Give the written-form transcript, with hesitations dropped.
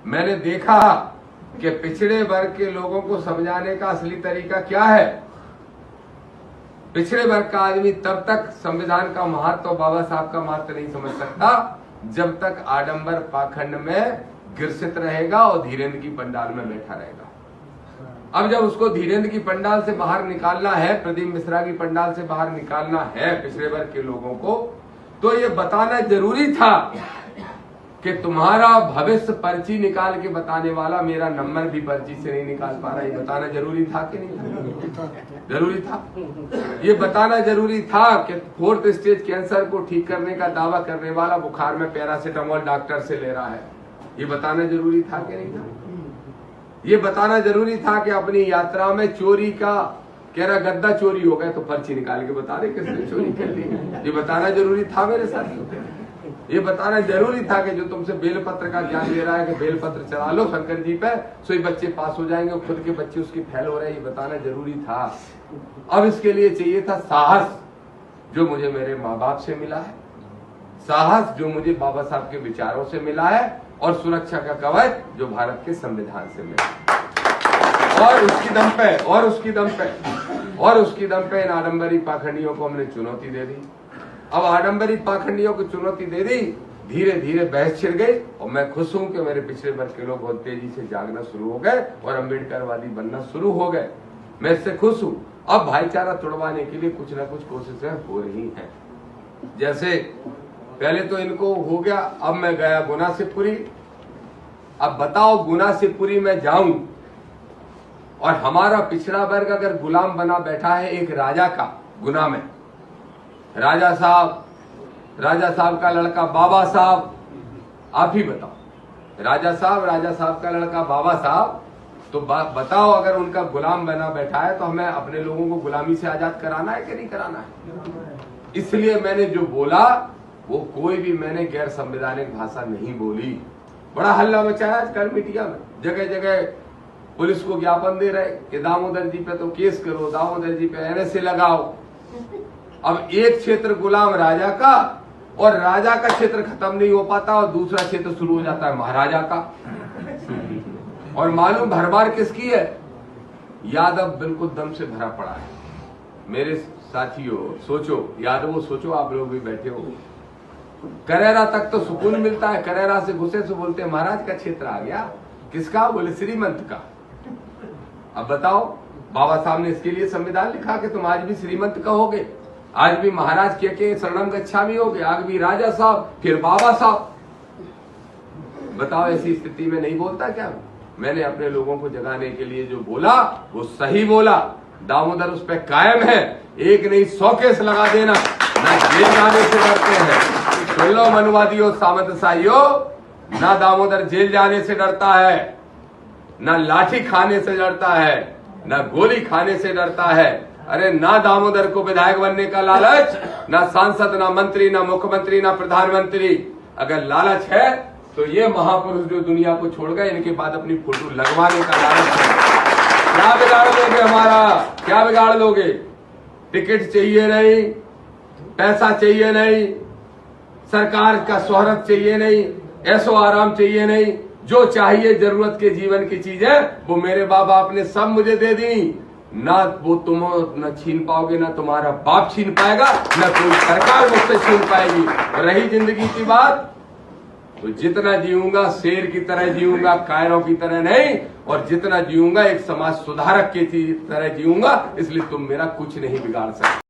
मैंने देखा कि पिछड़े वर्ग के लोगों को समझाने का असली तरीका क्या है। पिछड़े वर्ग का आदमी तब तक संविधान का महत्व और बाबा साहब का महत्व नहीं समझ सकता जब तक आडंबर पाखंड में गिरसित रहेगा और धीरेन्द्र की पंडाल में बैठा रहेगा। अब जब उसको धीरेन्द्र की पंडाल से बाहर निकालना है, प्रदीप मिश्रा की पंडाल से बाहर निकालना है पिछड़े वर्ग के लोगों को, तो ये बताना जरूरी था कि तुम्हारा भविष्य पर्ची निकाल के बताने वाला मेरा नंबर भी पर्ची से नहीं निकाल पा रहा। ये बताना जरूरी था कि नहीं था? जरूरी था। ये बताना जरूरी था कि 4th स्टेज कैंसर को ठीक करने का दावा करने वाला बुखार में पैरासीटामोल डॉक्टर से ले रहा है। ये बताना जरूरी था कि नहीं था? ये बताना जरूरी था कि अपनी यात्रा में चोरी का कह रहा गद्दा चोरी हो गया तो पर्ची निकाल के बता दे किसने चोरी कर ली। ये बताना जरूरी था मेरे साथियों। ये बताना जरूरी था कि जो तुमसे बेलपत्र का ज्ञान दे रहा है कि बेलपत्र चला लो शंकर जी पे, सो बच्चे पास हो जाएंगे, खुद के बच्चे उसकी फेल हो रहे हैं। ये बताना जरूरी था। अब इसके लिए चाहिए था साहस, जो मुझे मेरे माँ बाप से मिला है, साहस जो मुझे बाबा साहब के विचारों से मिला है, और सुरक्षा का कवच जो भारत के संविधान से मिला। और उसकी दम पे इन आडंबरी पाखंडियों को हमने चुनौती दे दी। अब आडंबरी पाखंडियों को चुनौती दे दी, धीरे धीरे बहस छिड़ गई, और मैं खुश हूं कि मेरे पिछले वर्ग के लोग बहुत तेजी से जागना शुरू हो गए और अम्बेडकरवादी बनना शुरू हो गए। मैं इससे खुश हूं। अब भाईचारा तोड़वाने के लिए कुछ ना कुछ कोशिशें हो रही हैं। जैसे पहले तो इनको हो गया, अब मैं गया गुना से पुरी। अब बताओ गुना से पुरी में जाऊं और हमारा पिछड़ा वर्ग अगर गुलाम बना बैठा है एक राजा का गुना में, राजा साहब का लड़का बाबा साहब, आप ही बताओ, राजा साहब का लड़का बाबा साहब, तो बताओ अगर उनका गुलाम बना बैठा है तो हमें अपने लोगों को गुलामी से आजाद कराना है कि नहीं कराना है? इसलिए मैंने जो बोला वो कोई भी मैंने गैर संवैधानिक भाषा नहीं बोली। बड़ा हल्ला मचाया कल मीडिया में, जगह जगह पुलिस को ज्ञापन दे रहे कि दामोदर जी पे तो केस करो, दामोदर जी पे NSA लगाओ। अब एक क्षेत्र गुलाम राजा का, और राजा का क्षेत्र खत्म नहीं हो पाता और दूसरा क्षेत्र शुरू हो जाता है महाराजा का। और मालूम भरमार किसकी है? यादव बिल्कुल दम से भरा पड़ा है। मेरे साथियों सोचो, यादवों सोचो, आप लोग भी बैठे हो, करेरा तक तो सुकून मिलता है, करेरा से घुसे से बोलते हैं महाराज का क्षेत्र आ गया। किसका? बोले श्रीमंत का। अब बताओ, बाबा साहब ने इसके लिए संविधान लिखा कि तुम आज भी श्रीमंत कहोगे, आज भी महाराज के शरणम गच्छामि होगे, आज भी राजा साहब, फिर बाबा साहब। बताओ ऐसी स्थिति में नहीं बोलता क्या? मैंने अपने लोगों को जगाने के लिए जो बोला वो सही बोला। दामोदर उस पर कायम है, एक नहीं 100 केस लगा देना, ना जेल जाने से डरते हैं। सुन लो मनुवादियों, सामंतशाहियों, ना दामोदर जेल जाने से डरता है, ना लाठी खाने से डरता है, ना गोली खाने से डरता है। अरे ना दामोदर को विधायक बनने का लालच, ना सांसद, ना मंत्री, ना मुख्यमंत्री, ना प्रधानमंत्री। अगर लालच है तो ये महापुरुष जो दुनिया को छोड़ गए, इनके बाद अपनी फोटो लगवाने का लालच है। क्या बिगाड़ लोगे हमारा? क्या बिगाड़ लोगे? टिकट चाहिए नहीं, पैसा चाहिए नहीं, सरकार का शोहरत चाहिए नहीं, ऐसो आराम चाहिए नहीं, जो चाहिए जरूरत के जीवन की चीजें वो मेरे बाप बाप ने सब मुझे दे दी। ना वो तुम न छीन पाओगे, ना तुम्हारा बाप छीन पाएगा, ना कोई सरकार मुझसे छीन पाएगी। और रही जिंदगी की बात, तो जितना जीऊंगा शेर की तरह जीऊंगा, कायरों की तरह नहीं, और जितना जीऊंगा एक समाज सुधारक की तरह जीऊंगा। इसलिए तुम मेरा कुछ नहीं बिगाड़ सकते।